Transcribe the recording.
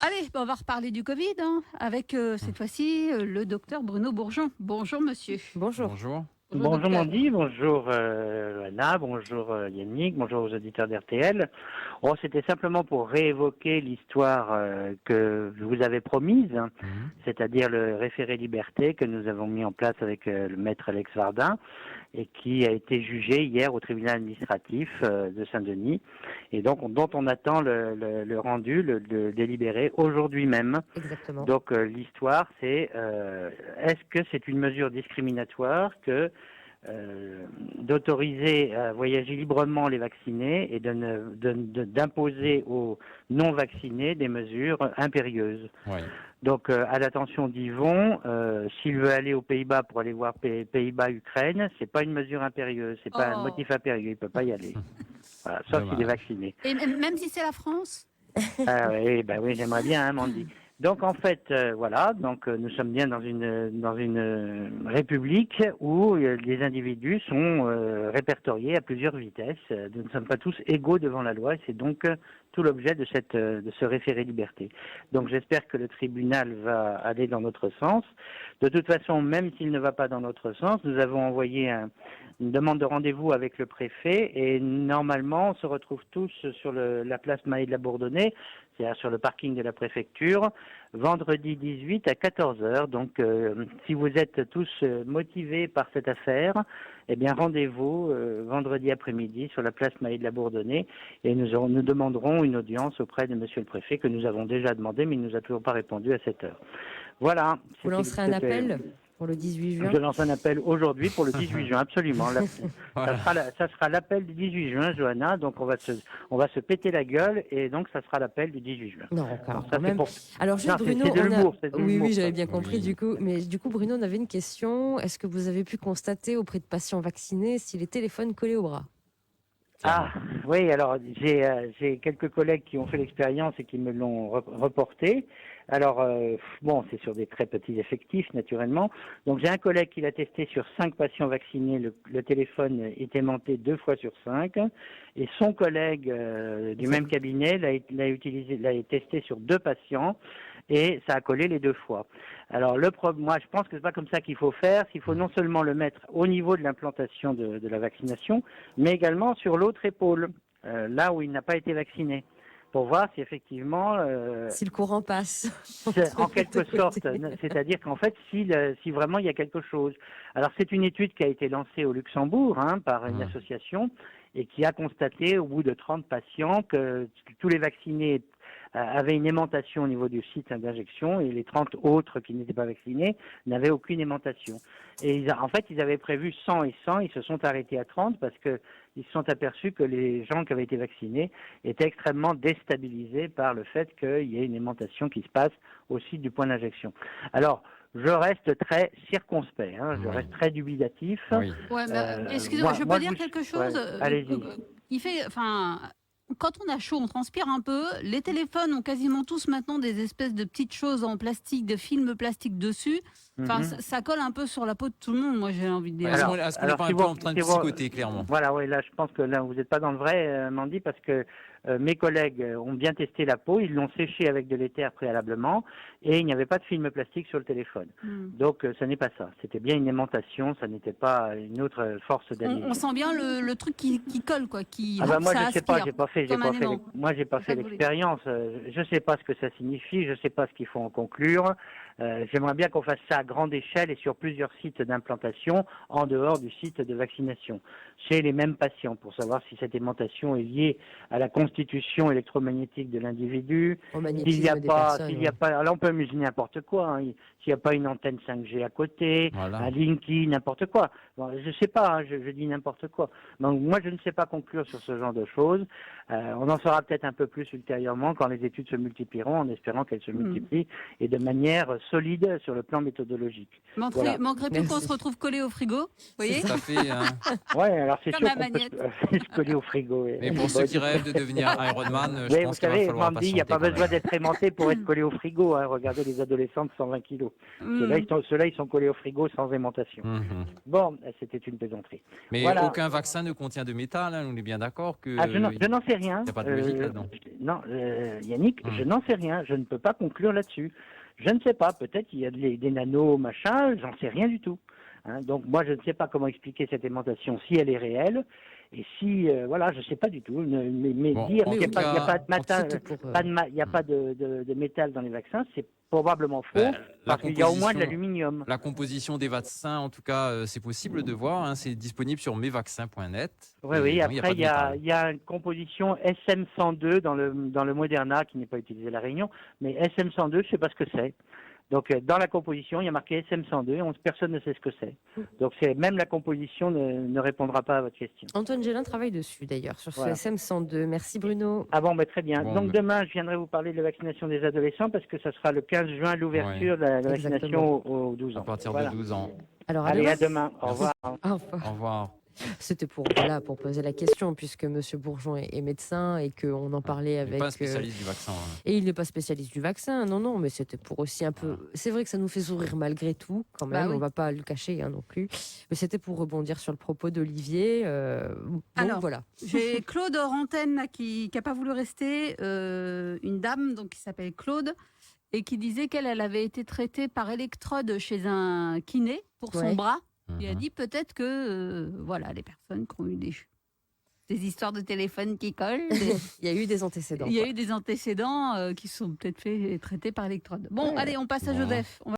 Allez, on va reparler du Covid, hein, avec cette fois-ci le docteur Bruno Bourgeon. Bonjour monsieur. Bonjour. Bonjour. Bonjour Bonjour docteur. Mandy, bonjour Anna, bonjour Yannick, bonjour aux auditeurs d'RTL. Oh, c'était simplement pour réévoquer l'histoire que je vous avez promise, c'est-à-dire le référé liberté que nous avons mis en place avec le maître Alex Vardin et qui a été jugé hier au tribunal administratif de Saint-Denis et donc dont on attend le rendu, le délibéré aujourd'hui même. Exactement. Donc l'histoire c'est est-ce que c'est une mesure discriminatoire que d'autoriser à voyager librement les vaccinés et d'imposer aux non-vaccinés des mesures impérieuses. Oui. Donc, à l'attention d'Yvon, s'il veut aller aux Pays-Bas pour aller voir Pays-Bas-Ukraine, c'est pas une mesure impérieuse, c'est pas un motif impérieux, il peut pas y aller. Voilà, sauf s'il est vacciné. Et même si c'est la France? Ah oui, bah oui, j'aimerais bien, hein, Mandy. Donc en fait, voilà, donc nous sommes bien dans une république où les individus sont répertoriés à plusieurs vitesses. Nous ne sommes pas tous égaux devant la loi et c'est donc tout l'objet de ce référé liberté. Donc j'espère que le tribunal va aller dans notre sens. De toute façon, même s'il ne va pas dans notre sens, nous avons envoyé une demande de rendez-vous avec le préfet et normalement on se retrouve tous sur la place Maé de la Bourdonnais, c'est-à-dire sur le parking de la préfecture, vendredi 18 à 14h. Donc si vous êtes tous motivés par cette affaire, eh bien rendez-vous vendredi après-midi sur la place Maé de la Bourdonnais et nous demanderons une audience auprès de monsieur le préfet que nous avons déjà demandé mais il ne nous a toujours pas répondu à cette heure. Voilà. Vous lancerez un appel pour le 18 juin? Je lance un appel aujourd'hui pour le 18 juin, absolument. Voilà. Ça sera l'appel du 18 juin, Johanna. Donc on va se péter la gueule et donc ça sera l'appel du 18 juin. Non, Alors, ça, quand même. pour... Alors juste Non, Bruno, c'est de l'humour, c'est de oui, l'humour, j'avais ça. bien compris Oui. du coup. Mais du coup, Bruno, on avait une question. Est-ce que vous avez pu constater auprès de patients vaccinés si les téléphones collés au bras? Ah oui, alors j'ai quelques collègues qui ont fait l'expérience et qui me l'ont reporté. Alors bon, c'est sur des très petits effectifs naturellement. Donc j'ai un collègue qui l'a testé sur 5 patients vaccinés. Le téléphone était monté 2 fois sur 5 et son collègue du même cabinet l'a testé sur 2 patients et ça a collé les 2 fois. Alors moi je pense que c'est pas comme ça qu'il faut faire. Il faut non seulement le mettre au niveau de l'implantation de la vaccination, mais également sur l'autre épaule, là où il n'a pas été vacciné, pour voir si effectivement Si le courant passe. en quelque sorte, c'est-à-dire qu'en fait si vraiment il y a quelque chose. Alors c'est une étude qui a été lancée au Luxembourg par une association et qui a constaté au bout de 30 patients que tous les vaccinés avaient une aimantation au niveau du site d'injection et les 30 autres qui n'étaient pas vaccinés n'avaient aucune aimantation. Et en fait, ils avaient prévu 100 et 100, ils se sont arrêtés à 30 parce que ils se sont aperçus que les gens qui avaient été vaccinés étaient extrêmement déstabilisés par le fait qu'il y ait une aimantation qui se passe au site du point d'injection. Alors, je reste très circonspect, je reste très dubitatif. Oui. Ouais, mais excusez-moi, je peux dire quelque chose? Ouais, allez-y. Quand on a chaud, on transpire un peu. Les téléphones ont quasiment tous maintenant des espèces de petites choses en plastique, de films plastiques dessus. Enfin, ça colle un peu sur la peau de tout le monde, moi j'ai envie de dire. Est-ce qu'on n'est pas un peu en train de psychoter, clairement? Voilà, oui, là je pense que là vous n'êtes pas dans le vrai, Mandy, parce que mes collègues ont bien testé la peau, ils l'ont séchée avec de l'éther préalablement et il n'y avait pas de film plastique sur le téléphone. Donc ça n'est pas ça. C'était bien une aimantation, ça n'était pas une autre force d'adhésion. On sent bien le truc qui colle, quoi. Moi ça je sais pas, aspire, j'ai pas fait l'expérience. Je sais pas ce que ça signifie, je sais pas ce qu'il faut en conclure. J'aimerais bien qu'on fasse ça à grande échelle et sur plusieurs sites d'implantation en dehors du site de vaccination, chez les mêmes patients, pour savoir si cette aimantation est liée à la constitution électromagnétique de l'individu. S'il n'y a pas, alors on peut imaginer n'importe quoi. S'il n'y a pas une antenne 5G à côté, Voilà. un Linky, n'importe quoi. Bon, je sais pas, je dis n'importe quoi. Donc moi je ne sais pas conclure sur ce genre de choses. On en saura peut-être un peu plus ultérieurement quand les études se multiplieront, en espérant qu'elles se multiplient et de manière solide sur le plan méthodologique. Manquerait plus qu'on se retrouve collé au frigo, vous voyez? Ça fait, Ouais, alors c'est Comme sûr la qu'on peut se coller au frigo. Mais pour ceux qui rêvent de devenir Ironman, je Oui, vous pense qu'il va savez, falloir Mandy, il n'y a pas besoin d'être aimanté pour être collé au frigo. Regardez les adolescents de 120 kilos. Ceux-là, ils sont collés au frigo sans aimantation. Bon, c'était une plaisanterie. Mais Voilà. aucun vaccin ne contient de métal, hein, on est bien d'accord que... Ah, je n'en sais rien. Il n'y a pas de logique là-dedans. Non, Yannick, je n'en sais rien. Je ne peux pas conclure là-dessus. Je ne sais pas. Peut-être qu'il y a des nanos, machin. J'en sais rien du tout. Hein, donc moi, je ne sais pas comment expliquer cette aimantation si elle est réelle. Et si, voilà, je ne sais pas du tout. Mais Bon, dire en qu'il n'y tout cas, il n'y a pas de métal dans les vaccins, c'est probablement faux. Ben, parce qu'il y a au moins de l'aluminium. La composition des vaccins, en tout cas, c'est possible de voir. Hein, c'est disponible sur mesvaccins.net. Oui, après, il y a a une composition SM102 dans le Moderna qui n'est pas utilisé à La Réunion. Mais SM102, je ne sais pas ce que c'est. Donc, dans la composition, il y a marqué SM102 et personne ne sait ce que c'est. Donc, même la composition ne répondra pas à votre question. Antoine Gélin travaille dessus, d'ailleurs, sur ce SM102. Merci, Bruno. Ah bon, très bien. Donc, demain, je viendrai vous parler de la vaccination des adolescents parce que ça sera le 15 juin l'ouverture de la vaccination aux 12 ans. À partir de 12 ans. Alors, allez, à demain. Au revoir. Au revoir. C'était pour poser la question, puisque M. Bourgeon est médecin et qu'on en parlait avec... Il n'est pas spécialiste du vaccin. Hein. Et il n'est pas spécialiste du vaccin, non, mais c'était pour aussi un peu... C'est vrai que ça nous fait sourire malgré tout, quand même, on ne va pas le cacher non plus. Mais c'était pour rebondir sur le propos d'Olivier. Alors, voilà. J'ai Claude hors antenne qui n'a pas voulu rester, une dame donc, qui s'appelle Claude, et qui disait qu'elle avait été traitée par électrode chez un kiné pour son bras. Il a dit peut-être que voilà, les personnes qui ont eu des histoires de téléphone qui collent. Il y a eu des antécédents. Il y a eu des antécédents qui sont peut-être fait traiter par électrode. Bon, allez, on passe à Joseph.